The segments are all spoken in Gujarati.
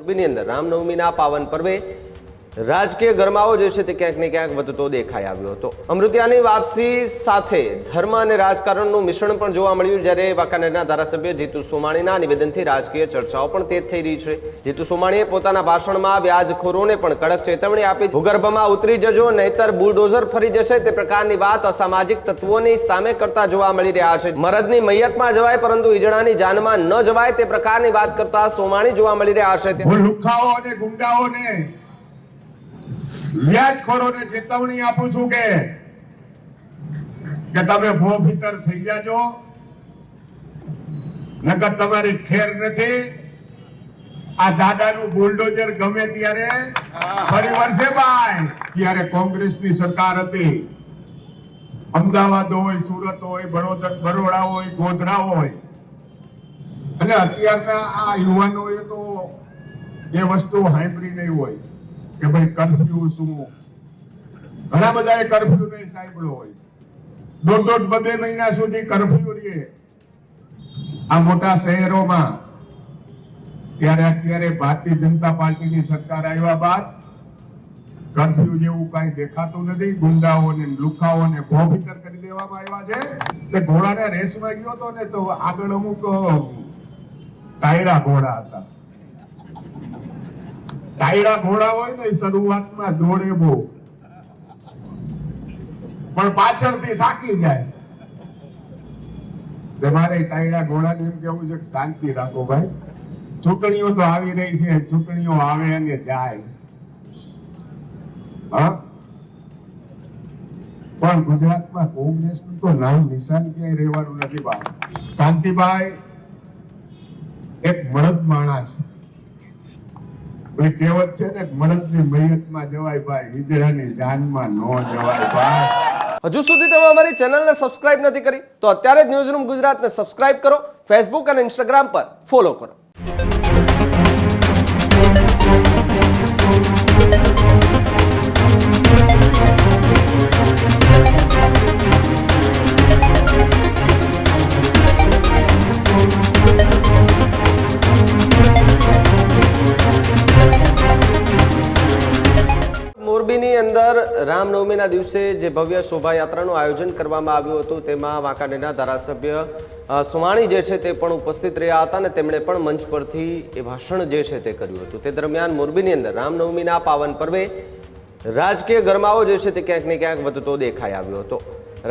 મોરબીની અંદર રામનવમીના પાવન પર્વે રાજકીય ગરમાવો જે છે તે ક્યાંક ને ક્યાંક વધતો દેખાઈ આવ્યો હતો। અમૃતિયાની વાપસી સાથે ધર્મ અને રાજકારણનું મિશ્રણ પણ જોવા મળ્યું, જ્યારે વાંકાનેરના ધારાસભ્ય જીતુ સોમાણીના નિવેદનથી રાજકીય ચર્ચાઓ પણ તેજ થઈ રહી છે। જીતુ સોમાણીએ પોતાના ભાષણમાં વ્યાજખોરોને પણ કડક ચેતવણી આપી, ભૂગર્ભમાં ઉતરી જજો નહીતર બુલડોઝર ફરી જશે તે પ્રકારની વાત અસામાજિક તત્વોની સામે કરતા જોવા મળી રહ્યા છે। મરદની મૈયતમાં જવાય પરંતુ ઈજડાની જાનમાં ન જવાય તે પ્રકારની વાત કરતા સોમાણી જોવા મળી રહ્યા છે। લુખાઓ અને ગુંડાઓને વ્યાજખોરોને ચેતવણી આપું છું કે તમે ભો ભીતર થઈ જાજો, નકર તમારી ખેર નથી। આ દાદાનું બુલડોઝર ગમે ત્યારે ફરી વળશે ભાઈ। ત્યારે કોંગ્રેસની સરકાર હતી, અમદાવાદ હોય, સુરત હોય, બરોડા હોય, ગોધરા હોય, અને અત્યારના આ યુવાનોએ તો એ વસ્તુ સાંભળી નહીં હોય કે ભાઈ કર્ફ્યુ શું। ઘણા બધાએ કર્ફ્યુ નહીં સાંભળ્યો હોય, દોઢ બે મહિના સુધી કર્ફ્યુ રહે આ મોટા શહેરોમાં। ત્યારે અત્યારે ભારતીય જનતા પાર્ટીની સરકાર આવ્યા બાદ કર્ફ્યુ જેવું કઈ દેખાતું નથી। ગુંડાઓને લુખાઓને ભોભીતર કરી દેવામાં આવ્યા છે। તે ઘોડાને રેસમાં ગયો હતો ને તો આગળ અમુક ટાયડા ઘોડા હતા। ટાયડા ઘોડા હોય ને શરૂઆતમાં દોડે બહુ, પણ પાછળથી થાકી જાય। તમારે ટાયડા ઘોડાને એમ કેવું છે કે શાંતિ રાખો ભાઈ, ચૂંટણીઓ તો આવી રહી છે, ચૂંટણીઓ આવે અને જાય। પણ ગુજરાતમાં કોંગ્રેસનું તો નામ નિશાન ક્યાંય રહેવાનું નથી ભાઈ। કાંતિભાઈ એક મળદ માણસ, કહેવત છે ને, મળદની મૈયતમાં જવાય ભાઈ, ઈજડાની જાનમાં ન જવાય ભાઈ। હજુ સુધી તમે અમારી ચેનલને સબસ્ક્રાઇબ નથી કરી તો અત્યારે જ ન્યૂઝરૂમ ગુજરાતને સબસ્ક્રાઇબ કરો, ફેસબુક અને ઇન્સ્ટાગ્રામ પર ફોલો કરો। મોરબીની અંદર રામનવમીના દિવસે જે ભવ્ય શોભાયાત્રાનું આયોજન કરવામાં આવ્યું હતું તેમાં વાંકાનેરના ધારાસભ્ય સોમાણી જે છે તે પણ ઉપસ્થિત રહ્યા હતા અને તેમણે પણ મંચ પરથી એ ભાષણ જે છે તે કર્યું હતું। તે દરમિયાન મોરબીની અંદર રામનવમીના પાવન પર્વે રાજકીય ગરમાવો જે છે તે ક્યાંક ને ક્યાંક વધતો દેખાઈ આવ્યો હતો।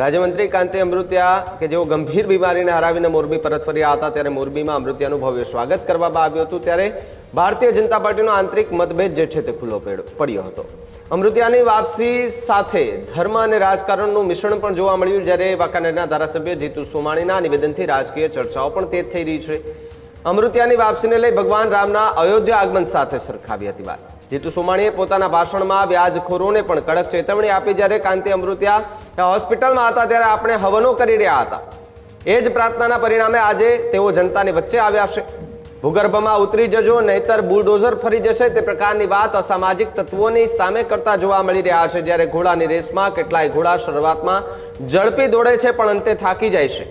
રાજ્યમંત્રી કાંતિ અમૃતિયા કે જેઓ ગંભીર બીમારીને હરાવીને મોરબી પરત ફર્યા હતા, ત્યારે મોરબીમાં અમૃતિયાનું ભવ્ય સ્વાગત કરવામાં આવ્યું હતું। ત્યારે ભારતીય જનતા પાર્ટીનો આંતરિક મતભેદ જે છે તે ખુલ્લો પડ્યો હતો। અમૃતિયાની વાપસી સાથે ધર્મ અને રાજકારણનું મિશ્રણ પણ જોવા મળ્યું, જ્યારે વાંકાનેરના ધારાસભ્ય જીતુ સોમાણીના નિવેદનથી રાજકીય ચર્ચાઓ પણ તેજ થઈ રહી છે। અમૃતિયાની વાપસીને લઈ ભગવાન રામના અયોધ્યા આગમન સાથે સરખાવી હતી વાત। જીતુ સોમાણીએ પોતાના ભાષણમાં વ્યાજખોરોને પણ કડક ચેતવણી આપી। જ્યારે કાંતિ અમૃતિયા હોસ્પિટલમાં હતા ત્યારે આપણે હવનો કરી રહ્યા હતા, એ જ પ્રાર્થનાના પરિણામે આજે તેઓ જનતાની વચ્ચે આવ્યા છે। ભૂગર્ભમાં ઉતરી જજો નહીતર બુલડોઝર ફરી જશે તે પ્રકારની વાત અસામાજિક તત્વોની સામે કરતા જોવા મળી રહ્યા છે। જ્યારે ઘોડાની રેસમાં કેટલાય ઘોડા શરૂઆતમાં ઝડપી દોડે છે પણ અંતે થાકી જાય છે।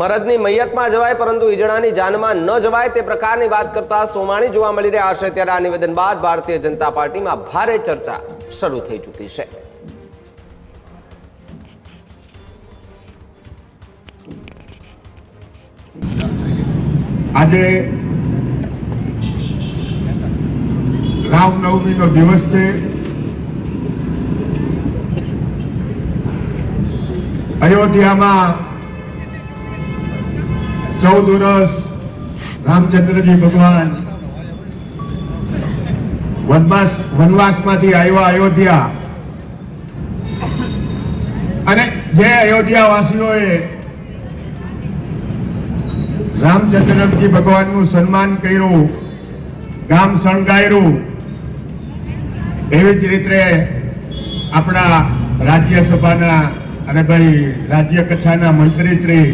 મરદની મૈયતમાં જવાય પરંતુ ઈજડાની જાનમાં ન જવાય તે પ્રકારની વાત કરતા સોમાણી જોવા મળી રહ્યા છે। ત્યારે આ નિવેદન બાદ ભારતીય જનતા પાર્ટીમાં ભારે ચર્ચા શરૂ થઈ ચૂકી છે। આજે રામનવમીનો દિવસ છે। અયોધ્યામાં 14 વર્ષ રામચંદ્રજી ભગવાન વનવાસમાંથી આવ્યા અયોધ્યા, અને જે અયોધ્યા વાસીઓએ રામચંદ્રજી ભગવાનનું સન્માન કર્યું, ગામ શણગાર્યું, એવી જ રીતે આપણા રાજ્યસભાના અને ભાઈ રાજ્ય કક્ષાના મંત્રી શ્રી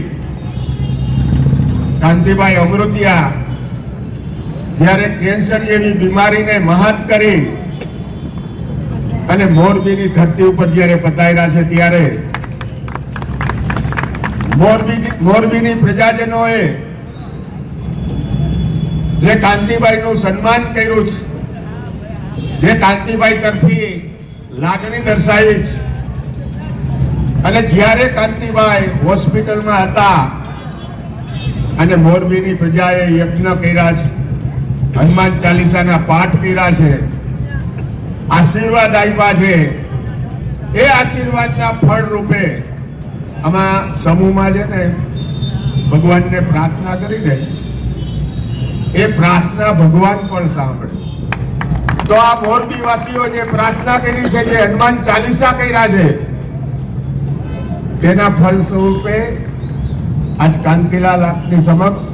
કાંતિભાઈ અમૃતિયા જ્યારે કેન્સર જેવી બીમારીને મહાત કરી અને મોરબીની ધરતી ઉપર જ્યારે પધાર્યા છે, ત્યારે મોરબીની પ્રજાજનોએ જે કાંતિભાઈનું સન્માન કર્યું છે, જે કાંતિભાઈ તરફી લાગણી દર્શાવી છે, અને જ્યારે કાંતિભાઈ હોસ્પિટલમાં હતા અને મોરબીની પ્રજાએ યજ્ઞ કર્યા છે, હનુમાન ચાલીસાના પાઠ કર્યા છે, આશીર્વાદ આપ્યા છે, એ આશીર્વાદના ફળ રૂપે આમાં સમૂહમાં છે ને ભગવાનને પ્રાર્થના કરી દે, એ પ્રાર્થના ભગવાન પણ સાંભળે. તો આ મોરબી વાસીઓ જે પ્રાર્થના કરી છે, જે હનુમાન ચાલીસા કર્યા છે, તેના ફળ સ્વરૂપે આજ કાંતિલાલ આપની સમક્ષ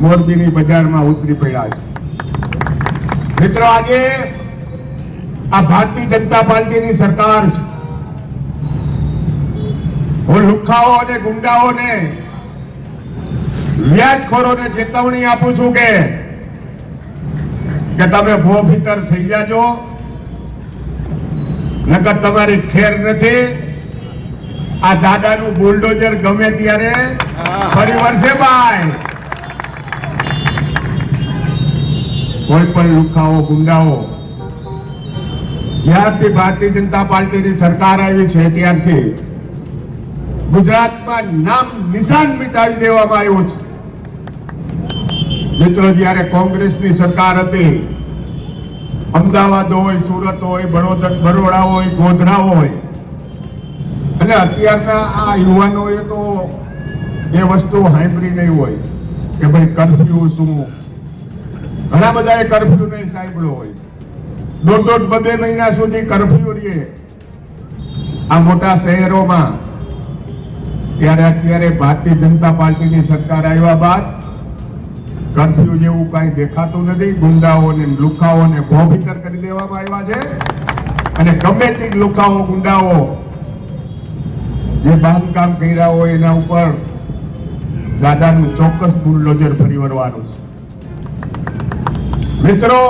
મોરબીની બજારમાં ઉતરી પડ્યા છે. મિત્રો, આજે આ ભારતીય જનતા પાર્ટીની સરકાર છે. હું લુખ્ખાઓ અને ગુંડાઓને, વ્યાજખોરોને ચેતવણી આપું છું કે તમે ભો ભીતર થઈ જાજો, નકર તમારી ખેર નથી. આ દાદાનું બુલડોઝર ગમે ત્યારે ફરી વળશે ભાઈ. કોઈ પણ લુખાઓ ગુંડાઓ જ્યારથી ભારતીય જનતા પાર્ટીની સરકાર આવી છે ત્યારથી ગુજરાતમાં નામ નિશાન મિટાવી દેવામાં આવ્યું છે. મિત્રો, જ્યારે કોંગ્રેસની સરકાર હતી, અમદાવાદ હોય, સુરત હોય, બરોડા હોય, ગોધરા હોય, અને અત્યારના આ યુવાનોએ તો એ વસ્તુ સાંભળી નહીં હોય કે ભાઈ કર્ફ્યુ શું. ઘણા બધાએ કર્ફ્યુ નહીં સાંભળ્યો હોય. દોઢ બે મહિના સુધી કર્ફ્યુ રહે આ મોટા શહેરોમાં. ત્યારે અત્યારે ભારતીય જનતા પાર્ટીની સરકાર આવ્યા બાદ કર્ફ્યુ જેવું કાંઈ દેખાતું નથી. ગુંડાઓને, લુખાઓને ભોભીતર કરી દેવામાં આવ્યા છે, અને ગમે તે લુખાઓ, ગુંડાઓ જે બાંધકામ કર્યા હોય એના ઉપર દાદાનું ચોક્કસ બુલડોઝર ફરી વળવાનું છે. મિત્રો,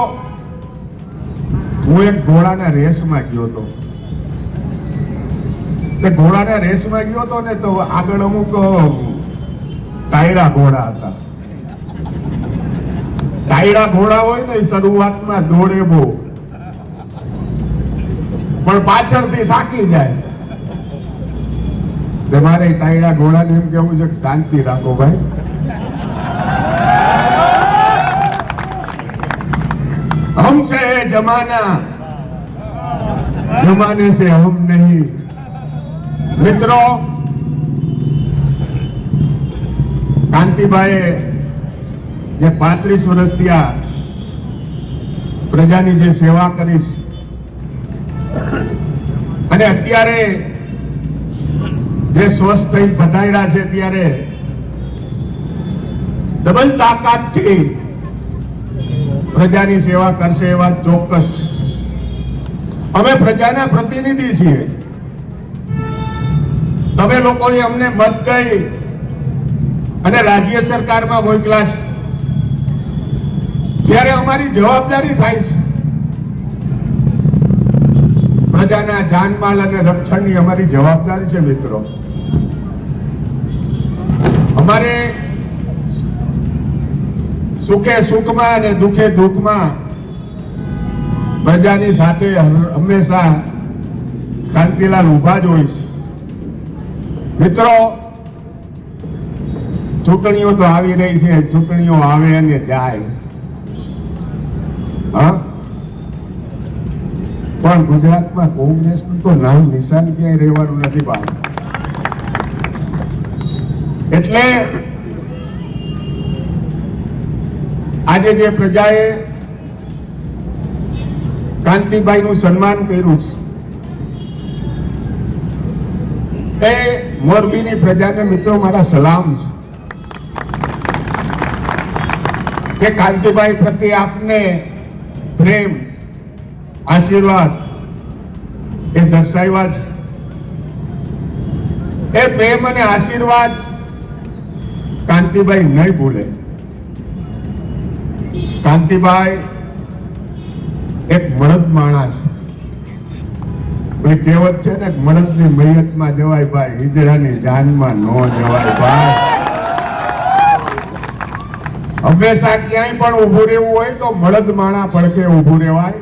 હું એક ઘોડાના રેસમાં ગયો હતો. તે ઘોડાના રેસમાં ગયો હતો ને, તો આગળ અમુક ટાયડા ઘોડા હતા. ટાયડા ઘોડા હોય ને, શરૂઆતમાં દોડે બહુ, પણ પાછળથી થાકી જાય. મારે ટાયડા ઘોડાને એમ કેવું છે કે શાંતિ રાખો ભાઈ. हमसे है जमाना, जमाने से हम नहीं. મિત્રો, કાંતિભાઈએ જે 35 વર્ષ થયા પ્રજાની જે સેવા કરી છે, અને અત્યારે જે સ્વસ્થ થઈ પધાર્યા છે, ત્યારે ડબલ તાકાતથી પ્રજાની સેવા કરશે એ વાત ચોક્કસ. અમે પ્રજાના પ્રતિનિધિ છીએ. તમે લોકોએ અમને મત દઈ અને રાજ્ય સરકારમાં મોકલા છે, ત્યારે અમારી જવાબદારી થાય છે. પ્રજાના જાનમાલ અને રક્ષણની અમારી જવાબદારી છે. મિત્રો, અમારે સુખે સુખમાં અને દુઃખે દુઃખમાં પ્રજાની સાથે હંમેશા કાંતિલાલ ઉભા જ હોય છે. મિત્રો, ચૂંટણીઓ તો આવી રહી છે, ચૂંટણીઓ આવે અને જાય, હા, પણ ગુજરાતમાં કોંગ્રેસનું તો નામ નિશાન ક્યાંય રહેવાનું નથી ભાઈ. એટલે આજે જે પ્રજાએ કાંતિભાઈનું સન્માન કર્યું છે, એ મોરબીની પ્રજાને મિત્રો મારા સલામ છે કે કાંતિભાઈ પ્રત્યે આપને પ્રેમ, આશીર્વાદ એ દર્શાવ્યા છે. એ પ્રેમ અને આશીર્વાદ કાંતિભાઈ નહીં ભૂલે. કાંતિભાઈ એક મળદ માણસ. કહેવત છે ને, મળદની મૈયતમાં જવાય ભાઈ, હિજડાની જાનમાં ન જવાય ભાઈ. હંમેશા ક્યાંય પણ ઊભું રહેવું હોય તો મળદ માણા પડખે ઊભું રહેવાય,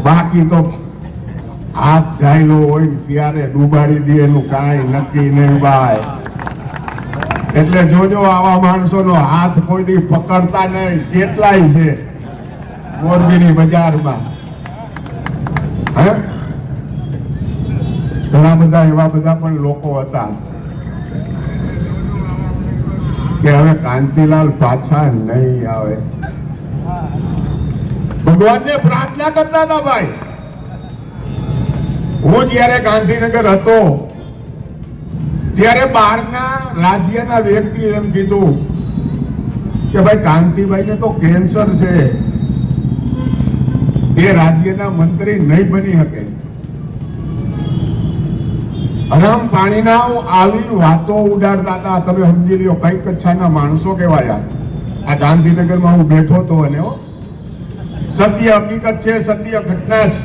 બાકી તો હાથ જાયલો હોય ને ત્યારે ડૂબાડી દે એનું કાંઈ નક્કી નહીં ભાઈ. એટલે જોજો આવા માણસોનો હાથ કોઈ દી પકડતા નહીં. કેટલાય છે મોરબીની બજારમાં, હે ઘણા બધા એવા બધા પણ લોકો હતા કે હવે કાંતિલાલ પાછા નહીં આવે. ભગવાનને પ્રાર્થના કરતા હતા ભાઈ. હું જ્યારે ગાંધીનગર હતો ત્યારે બહારના રાજ્યના વ્યક્તિ એમ કીધું કે ભાઈ કાંતિભાઈને તો કેન્સર છે, એ રાજ્યના મંત્રી નહીં બની શકે. હરામ પાણીના આવી વાતો ઉડાડતા હતા. તમે સમજી લ્યો કઈ કચ્છાના માણસો કહેવાયા. આ ગાંધીનગરમાં હું બેઠો હતો અને સત્ય હકીકત છે, સત્ય ઘટના છે.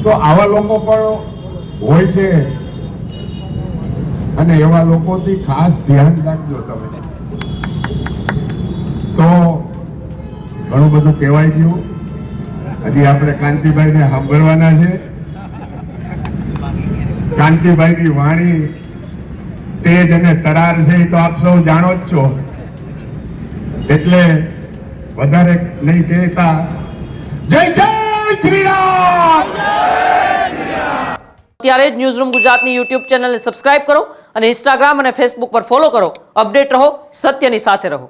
તો આવા લોકો પણ હોય છે અને એવા લોકોથી ખાસ ધ્યાન રાખજો તમે. તો ઘણું બધું કહેવાય ગયું. હજી આપણે કાંતિભાઈને સાંભળવાના છે. કાંતિભાઈની વાણી તેજ અને તરાર છે એ તો આપ સૌ જાણો જ છો, એટલે વધારે નહીં કહેતા. જય જય શ્રી રામ. ત્યારે જ ન્યૂઝરૂમ ગુજરાતની યુટ્યુબ ચેનલને સબસ્ક્રાઇબ કરો અને ઇન્સ્ટાગ્રામ અને ફેસબુક પર ફોલો કરો. અપડેટ રહો, સત્યની સાથે રહો.